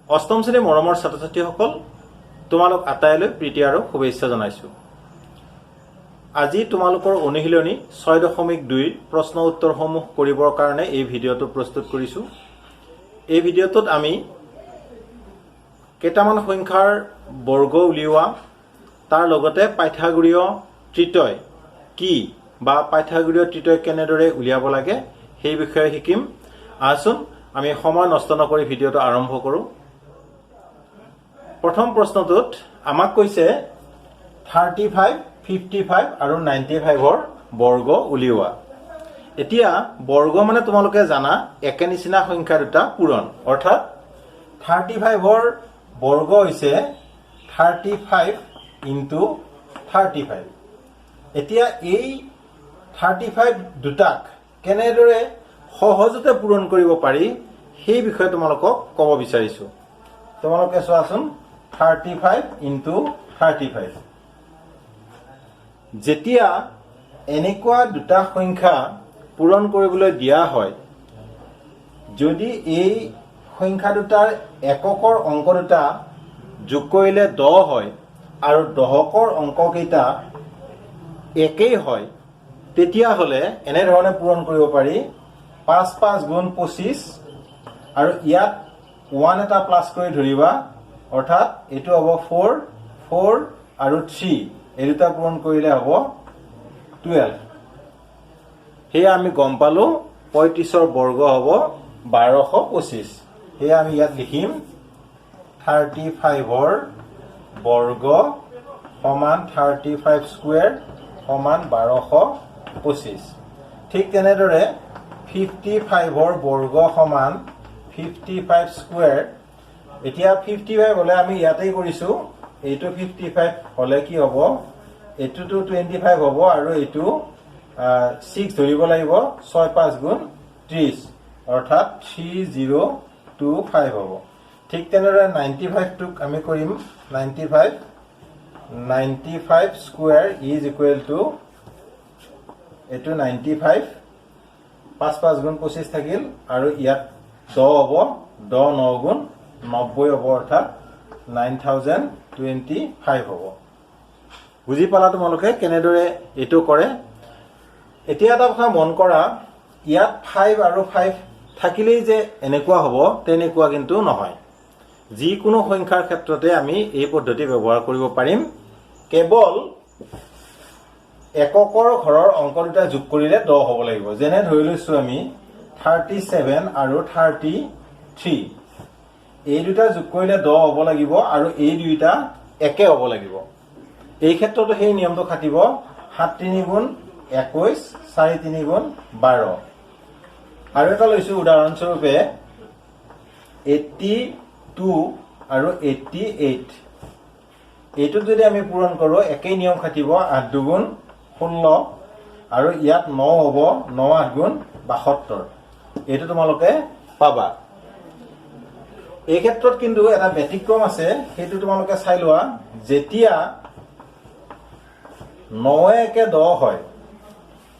অষ্টম শ্ৰেণীৰ মৰমৰ ছাত্ৰ ছাত্ৰীসকল তোমালোক আটাইলৈ প্ৰীতি আৰু শুভেচ্ছা জনাইছো। আজি তোমালোকৰ অনুশীলনী ৬.২ প্ৰশ্ন উত্তৰসমূহ কৰিবৰ কাৰণে এই ভিডিঅ'টো প্ৰস্তুত কৰিছো। এই ভিডিঅ'টোত আমি কেইটামান সংখ্যাৰ বৰ্গ উলিওৱা, তাৰ লগতে পাইথাগোৰীয় ত্ৰিতয় কি বা পাইথাগোৰীয় ত্ৰিতয় কেনেদৰে উলিয়াব লাগে সেই বিষয়ে শিকিম। আহচোন আমি সময় নষ্ট নকৰি ভিডিঅ'টো আৰম্ভ কৰো। প্ৰথম প্ৰশ্নটোত আমাক কৈছে 35, 55 আৰু 95ৰ বৰ্গ উলিওৱা। এতিয়া বৰ্গ মানে তোমালোকে জানা একে নিচিনা সংখ্যা দুটা পূৰণ, অৰ্থাৎ 35ৰ বৰ্গ হৈছে 35 ইনটু 35। এতিয়া এই 35 দুটাক কেনেদৰে সহজতে পূৰণ কৰিব পাৰি সেই বিষয়ে তোমালোকক ক'ব বিচাৰিছো। তোমালোকে চোৱাচোন 35 ইনটু 35। যেতিয়া এনেকুৱা দুটা সংখ্যা পূৰণ কৰিবলৈ দিয়া হয়, যদি এই সংখ্যা দুটাৰ এককৰ অংক দুটা যোগ কৰিলে 10 হয় আৰু দশকৰ অংককেইটা একেই হয়, তেতিয়াহ'লে এনেধৰণে পূৰণ কৰিব পাৰি 5 5 গুণ 25 আৰু ইয়াত 1 এটা প্লাছ কৰি ধৰিবা, অৰ্থাৎ এইটো হ'ব 4 4 আৰু 3 এই দুটা পূৰণ কৰিলে হ'ব 12। সেয়া আমি গম পালো 35ৰ বৰ্গ হ'ব 1225। সেয়া আমি ইয়াত লিখিম 35ৰ বৰ্গ সমান 35 স্কুৱেৰ সমান 1225। ঠিক তেনেদৰে 55ৰ বৰ্গ সমান 55 স্কুৱেৰ। এতিয়া 55 হলে আমি ইয়াতেই কৰিছো, এইটো 55 হলে কি হ'ব, এইটোতো 25 হ'ব আৰু এইটো 6 ধৰিব লাগিব, 6 5 গুণ 30 অৰ্থাৎ 3025 হ'ব। ঠিক তেনেদৰে 95টোক আমি কৰিম 95 স্কুৱেৰ ইজ ইকুৱেল টু এইটো 95 5 5 গুণ 25 থাকিল আৰু ইয়াত 10 হ'ব, 10 9 গুণ 90 হ'ব, অৰ্থাৎ 9025 হ'ব। বুজি পালা তোমালোকে কেনেদৰে এইটো কৰে। এতিয়া এটা কথা মন কৰা, ইয়াত 5 আৰু 5 থাকিলেই যে এনেকুৱা হ'ব তেনেকুৱা কিন্তু নহয়। যিকোনো সংখ্যাৰ ক্ষেত্ৰতে আমি এই পদ্ধতি ব্যৱহাৰ কৰিব পাৰিম। কেৱল এককৰ ঘৰৰ অংক দুটা যোগ কৰিলে 10 হ'ব লাগিব। যেনে ধৰি লৈছো আমি 37 আৰু 33, এই দুটা যোগ কৰিলে 10 হ'ব লাগিব আৰু এই দুইটা একে হ'ব লাগিব। এই ক্ষেত্ৰতো সেই নিয়মটো খাটিব, 7 3 গুণ 21 4 3 গুণ 12। আৰু এটা লৈছো উদাহৰণস্বৰূপে 82 আৰু 88, এইটোক যদি আমি পূৰণ কৰো একেই নিয়ম খাটিব, 8 2 গুণ 16 আৰু ইয়াত 9 হ'ব, 9 8 গুণ 72। এইটো তোমালোকে পাবা। এই ক্ষেত্ৰত কিন্তু এটা ব্যতিক্ৰম আছে, সেইটো তোমালোকে চাই লোৱা। যেতিয়া 9 1 10 হয়,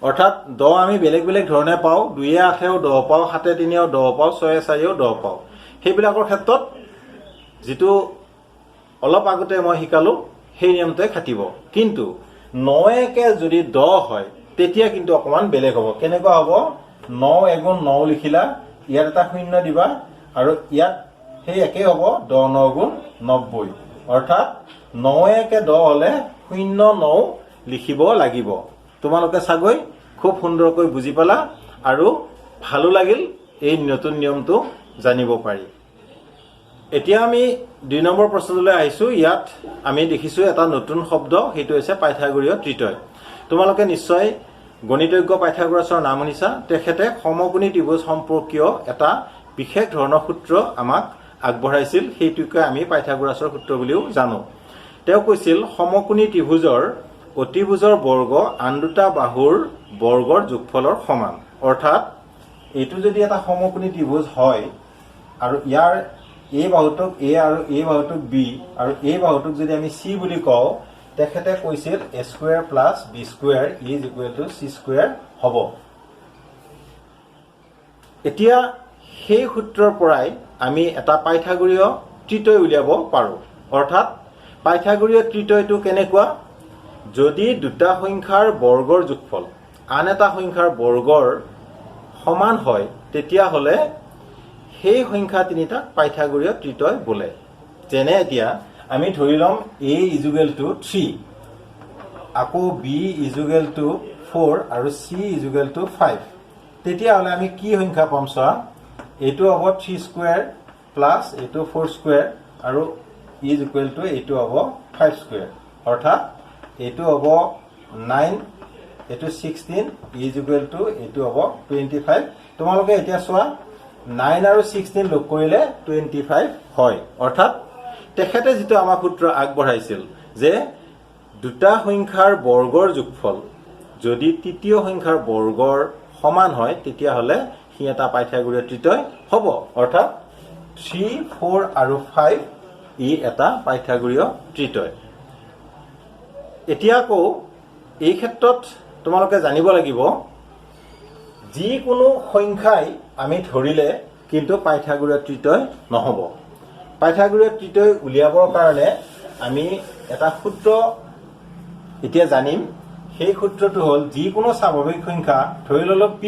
অৰ্থাৎ 10 আমি বেলেগ বেলেগ ধৰণে পাওঁ, 2 8 10 পাওঁ, 7 3 10 পাওঁ, 6 4 10 পাওঁ। সেইবিলাকৰ ক্ষেত্ৰত যিটো অলপ আগতে মই শিকালো সেই নিয়মটোৱে খাটিব। কিন্তু 9 1 যদি 10 হয় তেতিয়া কিন্তু অকমান বেলেগ হ'ব। কেনেকুৱা হ'ব, 9 1 9 লিখিলা, ইয়াত এটা শূন্য দিবা আৰু ইয়াত সেই একেই হ'ব 10 9 গুণ 90, অৰ্থাৎ 9 1 10 হলে 0 9 লিখিব লাগিব। তোমালোকে চাগৈ খুব সুন্দৰকৈ বুজি পালা আৰু ভালো লাগিল এই নতুন নিয়মটো জানিব পাৰি। এতিয়া আমি 2 নম্বৰ প্ৰশ্নটোলৈ আহিছো। ইয়াত আমি দেখিছো এটা নতুন শব্দ, সেইটো হৈছে পাইথাগোৰীয় ত্ৰিতয়। তোমালোকে নিশ্চয় গণিতজ্ঞ পাইথাগোৰাছৰ নাম শুনিছা। তেখেতে সমকোণী ত্ৰিভুজ সম্পৰ্কীয় এটা বিশেষ ধৰণৰ সূত্ৰ আমাক আগবঢ়াইছিল, সেইটোকে আমি পাইথাগোৰাছৰ সূত্ৰ বুলিও জানো। তেওঁ কৈছিল সমকোণী ত্ৰিভুজৰ অতিভুজৰ বৰ্গ আন দুটা বাহুৰ বৰ্গৰ যোগফলৰ সমান। অৰ্থাৎ এইটো যদি এটা সমকোণী ত্ৰিভুজ হয় আৰু ইয়াৰ এই বাহুটোক এ আৰু এই বাহুটোক বি আৰু এই বাহুটোক যদি আমি চি বুলি কওঁ, তেখেতে কৈছিল a square plus B square is equal to C square হ'ব। এতিয়া সেই সূত্ৰৰ পৰাই আমি এটা পাইথাগোৰীয় ত্ৰিতয় উলিয়াব পাৰোঁ। অৰ্থাৎ পাইথাগোৰীয় ত্ৰিতয়টো কেনেকুৱা? যদি দুটা সংখ্যাৰ বৰ্গৰ যোগফল আন এটা সংখ্যাৰ বৰ্গৰ সমান হয় তেতিয়াহ'লে সেই সংখ্যা তিনিটাক পাইথাগোৰীয় ত্ৰিতয় বোলে। যেনে এতিয়া আমি ধৰি ল'ম a ইজুগেল টু 3, আকৌ b ইজুগেল টু 4 আৰু c ইজুগেল টু 5। তেতিয়াহ'লে আমি কি সংখ্যা পাম চোৱা? এইটো হ'ব 3 স্কুৱেৰ প্লাছ এইটো 4 স্কুৱেৰ আৰু ইজ ইকুৱেল টু এইটো হ'ব 5 স্কুৱেৰ। অৰ্থাৎ এইটো হ'ব 9, এইটো 16, ইজ ইকুৱেল টু এইটো হ'ব 25। তোমালোকে এতিয়া চোৱা 9 আৰু 16 লগ কৰিলে 25 হয়। অৰ্থাৎ তেখেতে যিটো আমাক সূত্ৰ আগবঢ়াইছিল যে দুটা সংখ্যাৰ বৰ্গৰ যোগফল যদি তৃতীয় সংখ্যাৰ বৰ্গৰ সমান হয় তেতিয়াহ'লে সি এটা পাইথাগোৰীয় ত্ৰিতয় হ'ব। অৰ্থাৎ 3, 4 আৰু 5 ই এটা পাইথাগোৰীয় ত্ৰিতয়। এতিয়া আকৌ এই ক্ষেত্ৰত তোমালোকে জানিব লাগিব যিকোনো সংখ্যাই আমি ধৰিলে কিন্তু পাইথাগোৰীয় ত্ৰিতয় নহ'ব। পাইথাগোৰীয় ত্ৰিতয় উলিয়াবৰ কাৰণে আমি এটা সূত্ৰ এতিয়া জানিম। সেই সূত্ৰটো হ'ল যিকোনো স্বাভাৱিক সংখ্যা ধৰি ল'লো p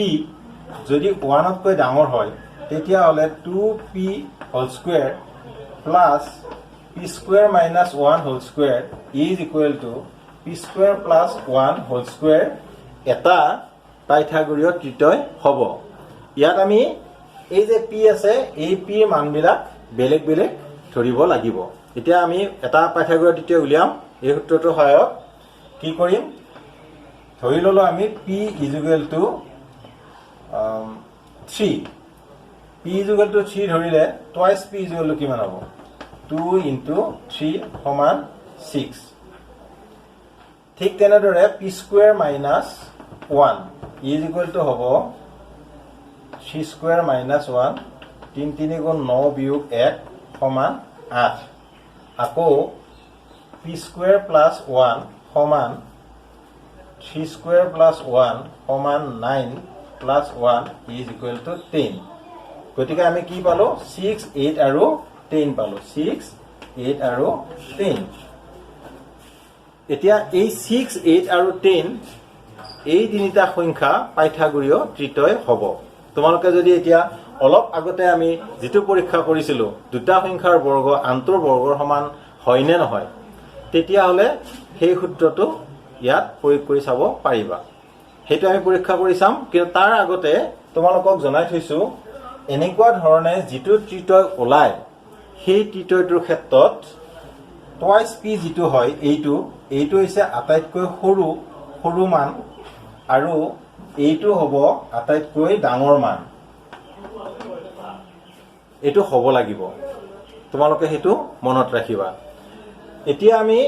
যদি 1তকৈ ডাঙৰ হয় তেতিয়াহ'লে 2p whole square plus p square minus 1 whole square is equal to p square plus 1 whole square এটা পাইথাগোৰীয় ত্ৰিতয় হ'ব। ইয়াত আমি এই যে p আছে এই p ৰ মানবিলাক বেলেগ বেলেগ ধৰিব লাগিব। এতিয়া আমি এটা পাইথাগোৰীয় ত্ৰিতয় উলিয়াম। এই সূত্ৰটোৰ সহায়ত কি কৰিম? ধৰি ল'লো আমি p ইজুগেল টু 3, p ইজুগেল টু 3 ধৰিলে টুৱাইচ p ইজুগেল টু কিমান হ'ব? 2 ইনটু 3 সমান 6। ঠিক তেনেদৰে p square minus 1 is equal two হ'ব 3 স্কুৱেৰ মাইনাছ 1, 3 3 গুণ 9 বিয়োগ 1 সমান 8। আকৌ p স্কুৱেৰ প্লাছ 1 সমান 3 স্কুৱেৰ প্লাছ 1 সমান 9 প্লাছ 1 ইজ ইকুৱেল টু 10। গতিকে আমি কি পালো? 6, 8 আৰু 10 পালো। 6, 8 আৰু 10। এতিয়া এই 6, 8 আৰু 10 এই তিনিটা সংখ্যা পাইথাগোৰীয় ত্ৰিতয় হ'ব। তোমালোকে যদি এতিয়া অলপ আগতে আমি যিটো পৰীক্ষা কৰিছিলোঁ দুটা সংখ্যাৰ বৰ্গ আনটোৰ বৰ্গৰ সমান হয় নে নহয় তেতিয়াহ'লে সেই সূত্ৰটো ইয়াত প্ৰয়োগ কৰি চাব পাৰিবা। সেইটো আমি পৰীক্ষা কৰি চাম। কিন্তু তাৰ আগতে তোমালোকক জনাই থৈছো এনেকুৱা ধৰণে যিটো ত্ৰিতয় ওলায় সেই ত্ৰিতয়টোৰ ক্ষেত্ৰত টুৱাইচ p যিটো হয় এইটো হৈছে আটাইতকৈ সৰু মান আৰু এইটো হ'ব আটাইতকৈ ডাঙৰ মান। এইটো হ'ব লাগিব। তোমালোকে সেইটো মনত ৰাখিবা। এতিয়া আমি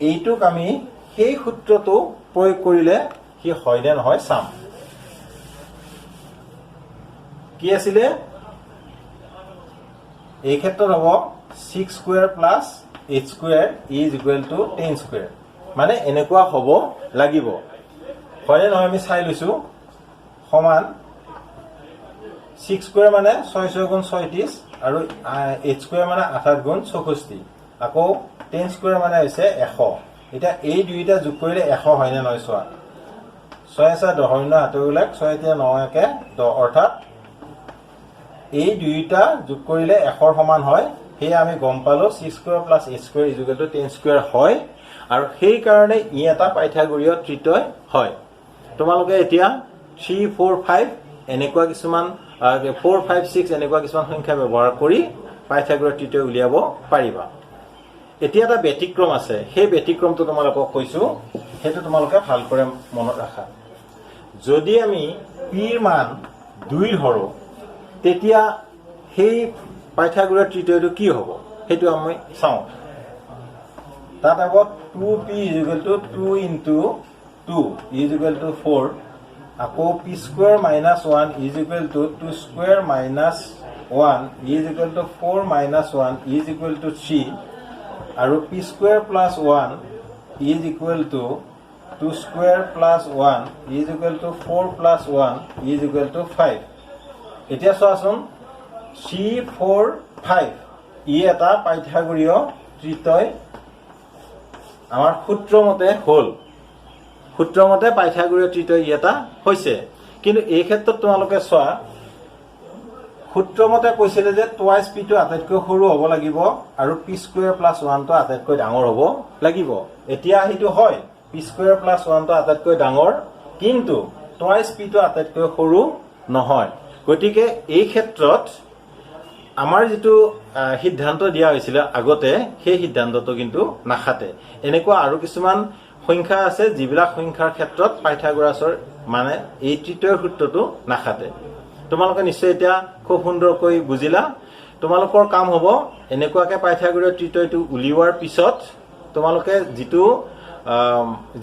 এইটোক আমি সেই সূত্ৰটো প্ৰয়োগ কৰিলে কি হয় নে নহয় চাম। কি আছিলে? এই ক্ষেত্ৰত হ'ব 6 square plus 8 square is equal two 10 square. মানে এনেকুৱা হ'ব লাগিব। হয়নে নহয় আমি চাই লৈছো। সমান 6 স্কুৱেৰ মানে 6 6 গুণ 36 আৰু 8 স্কুৱেৰ মানে 8 গুণ 64। আকৌ 10 স্কুৱেৰ মানে হৈছে 100। এতিয়া এই দুইটা যোগ কৰিলে 100 হয়নে নহয় চোৱা। 6 আছে 10 শূন্য হাতবিলাক 6 এতিয়া 9 একে 10। অৰ্থাৎ এই দুইটা যোগ কৰিলে 100ৰ সমান হয়। সেয়ে আমি গম পালো 6 square plus 8 square is equal two 10 square হয় আৰু সেইকাৰণে ই এটা পাইথাগোৰীয় ত্ৰিতয় হয়। তোমালোকে এতিয়া 3, 4, 5 এনেকুৱা কিছুমান 4, 5, 6 এনেকুৱা কিছুমান সংখ্যা ব্যৱহাৰ কৰি পাইথাগোৰীয় ত্ৰিতয় উলিয়াব পাৰিবা। এতিয়া এটা ব্যতিক্ৰম আছে। সেই ব্যতিক্ৰমটো তোমালোকক কৈছো। সেইটো তোমালোকে ভালকৈ মনত ৰাখা। যদি আমি p ৰ মান 2 ধৰো তেতিয়া সেই পাইথাগোৰীয় ত্ৰিতয়টো কি হ'ব সেইটো আমি চাওঁ। তাত হ'ব 2p is equal two 2 into 2 is equal two 4। আকৌ p square minus 1 is equal two 2 square minus 1 is equal two 4 minus 1 is equal two 3 আৰু p square plus 1 is equal two 2 square plus 1 is equal two 4 plus 1 is equal two 5। এতিয়া চোৱাচোন 3, 4, 5 ই এটা পাইথাগোৰীয় ত্ৰিতয় আমাৰ সূত্ৰ মতে হ'ল সূত্ৰ মতে পাইথাগোৰীয় ত্ৰিতয় ই এটা হৈছে কিন্তু এই ক্ষেত্ৰত তোমালোকে চোৱা সূত্ৰ মতে কৈছিলে যে টুৱাইচ পিটো আটাইতকৈ সৰু হ'ব লাগিব আৰু পি স্কুৱেৰ প্লাছ 1 টো আটাইতকৈ ডাঙৰ হ'ব লাগিব এতিয়া সেইটো হয় পি স্কুৱেৰ প্লাছ 1 টো আটাইতকৈ ডাঙৰ কিন্তু টুৱাইচ পিটো আটাইতকৈ সৰু নহয় গতিকে এই ক্ষেত্ৰত আমাৰ যেটো সিদ্ধান্ত দিয়া হৈছিল আগতে সেই সিদ্ধান্তটো কিন্তু নাখাতে এনেকুৱা আৰু কিছুমান সংখ্যা আছে যিবিলাক সংখ্যাৰ ক্ষেত্ৰত পাইথাগোৰাছৰ মানে এই তৃতীয় সূত্ৰটো নাখাতে তোমালোকে নিশ্চয় এতিয়া খুব সুন্দৰকৈ বুজিলা তোমালোকৰ কাম হ'ব এনেকুৱাকে পাইথাগোৰীয় তৃতীয়টো উলিওৱাৰ পিছত তোমালোকে যেটো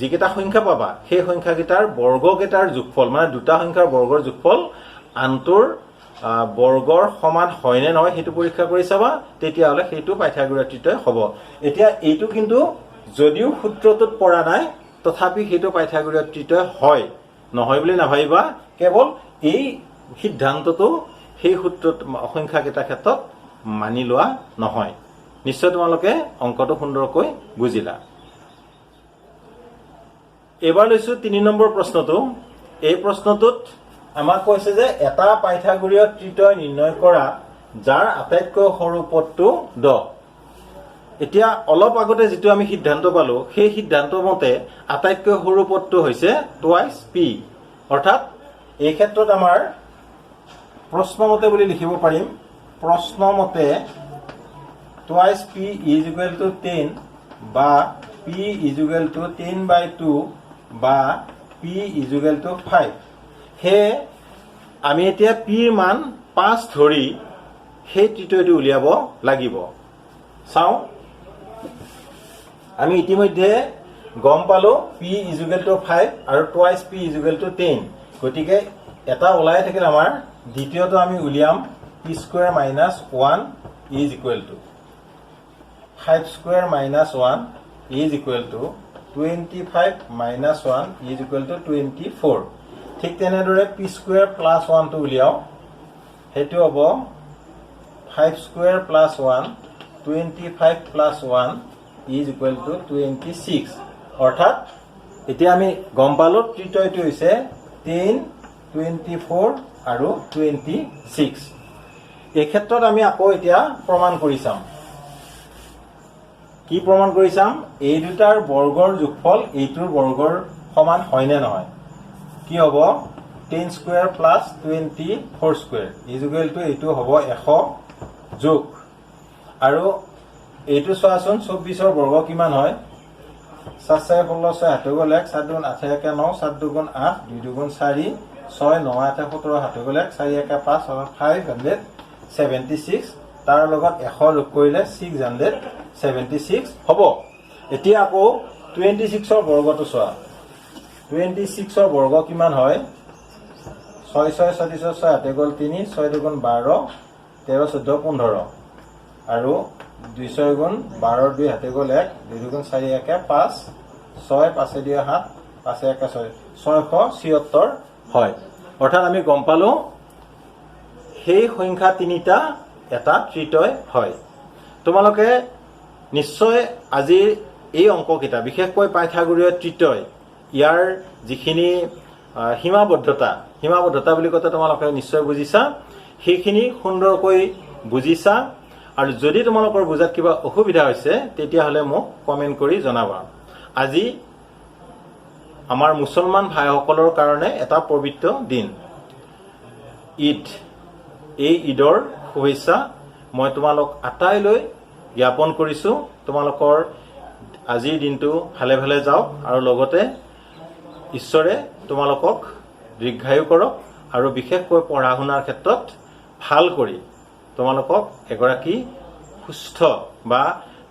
যিকেইটা সংখ্যা পাবা সেই সংখ্যাকেইটাৰ বৰ্গকেইটাৰ যোগফল মানে দুটা সংখ্যাৰ বৰ্গৰ যোগফল আনটোৰ বৰ্গৰ সমান হয় নে নহয় হেতু পৰীক্ষা কৰি চাবা তেতিয়া হলে হেতু পাইথাগোৰীয় তৃতীয় হ'ব এতিয়া এইটো কিন্তু যদিও সূত্ৰটোত পৰা নাই তথাপি হেতু পাইথাগোৰীয় তৃতীয় হয় নহয় বুলি নাভাবিবা কেৱল এই সিদ্ধান্তটো সেই সূত্ৰত সংখ্যা কেইটা ক্ষেত্ৰত মানি লোৱা নহয় নিশ্চয় তোমালোকে অংকটো সুন্দৰকৈ বুজিলা এবাৰ লৈছো 3 নম্বৰ প্ৰশ্নটো এই প্ৰশ্নটোত আমাক কৈছে যে এটা পাইথাগোৰীয় তৃতীয় নিৰ্ণয় কৰা যাৰ আটাইতকৈ সৰু পদটো 10 এতিয়া অলপ আগতে যেটো আমি সিদ্ধান্ত পালো সেই সিদ্ধান্ত মতে আটাইতকৈ সৰু পদটো হৈছে টুৱাইচ পি অৰ্থাৎ এই ক্ষেত্ৰত আমাৰ প্ৰশ্ন মতে বুলি লিখিব পাৰিম প্ৰশ্ন মতে twice P is equal two 10 বা পি ইজ ইকুৱেল টু 10/2 বা পি ইজ ইকুৱেল টু 5 হে আমি এতিয়া পি ৰ মান 5 ধৰি হে তৃতীয়টো উলিয়াব লাগিব চাও আমি ইতিমধ্যে গম পালো পি ইজ ইকুৱেল টু 5 আৰু twice P is equal two 10 গতিকে এটা ওলাই থাকিল আমাৰ দ্বিতীয়টো আমি উলিয়াম P square minus 1 is equal two 5 square minus 1 is equal two 25 minus 1 is equal two 24 ঠিক তেনেদৰে পি স্কয়াৰ প্লাস 1 টো উলিয়াও হেতু হ'ব 5 square plus 1 25 plus 1 is equal two 26 অৰ্থাৎ এতিয়া আমি গম পালো তৃতীয়টো হৈছে 10 24 আৰু 26 এই ক্ষেত্ৰত আমি আকৌ এতিয়া প্ৰমাণ কৰি চাম কি প্ৰমাণ কৰি চাম এই দুটাৰ বৰ্গৰ যোগফল এইটোৰ বৰ্গৰ সমান হয় নে নহয় কি হ'ব 10 square plus 24 square is equal two এইটো হ'ব 100 যোগ আৰু এইটো চোৱাচোন 24 ৰ বৰ্গ কিমান হয় 7 6 16 6 হাতে গ'ল 1 7 2 8 1 9 7 2 8 2 2 4 6 9 8 17 হাতে গ'ল 1 4 1 5 576 তাৰ লগত 100 যোগ কৰিলে 676 হ'ব এতিয়া আকৌ 26 ৰ বৰ্গটো চোৱা 26 ৰ বৰ্গ কিমান হয় 6 6 36 6 হাতে গ'ল 3 6 2 12 13 14 15 আৰু 2 6 গুণ 12 2 হাতে গ'ল 1 2 2 4 1 5 6 5 2 7 5 1 6 676 হয় অৰ্থাৎ আমি গম পালো সেই সংখ্যা তিনিটা এটা তৃতীয় হয় তোমালোকে নিশ্চয় আজি এই অংককেইটা বিশেষকৈ পাইথাগোৰীয় তৃতীয় ইয়াৰ যিখিনি সীমাবদ্ধতা বুলি কতে তোমালোকে নিশ্চয় বুজিছা সেইখিনি সুন্দৰকৈ বুজিছা আৰু যদি তোমালোকৰ বুজাত কিবা অসুবিধা হৈছে তেতিয়া হলে মোক কমেন্ট কৰি জনাবা আজি আমাৰ মুছলমান ভাইসকলৰ কাৰণে এটা পবিত্ৰ দিন ঈদ এই ঈদৰ শুভেচ্ছা মই তোমালোক আটাইলৈ জ্ঞাপন কৰিছো তোমালোকৰ আজিৰ দিনটো ভালে ভালে যাওক আৰু লগতে ঈশ্বৰে তোমালোকক দীৰ্ঘায়ু কৰক আৰু বিশেষকৈ পঢ়া শুনাৰ ক্ষেত্ৰত ভাল কৰি তোমালোকক এগৰাকী সুস্থ বা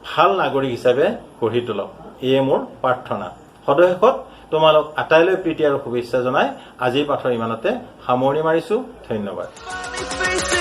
ভাল নাগৰিক হিচাপে গঢ়ি তোলক এই মোৰ প্ৰাৰ্থনা সদশেষত তোমালোক আটাইলৈ প্ৰীতি আৰু শুভেচ্ছা জনাই আজিৰ পাঠৰ ইমানতে সামৰণি মাৰিছো ধন্যবাদ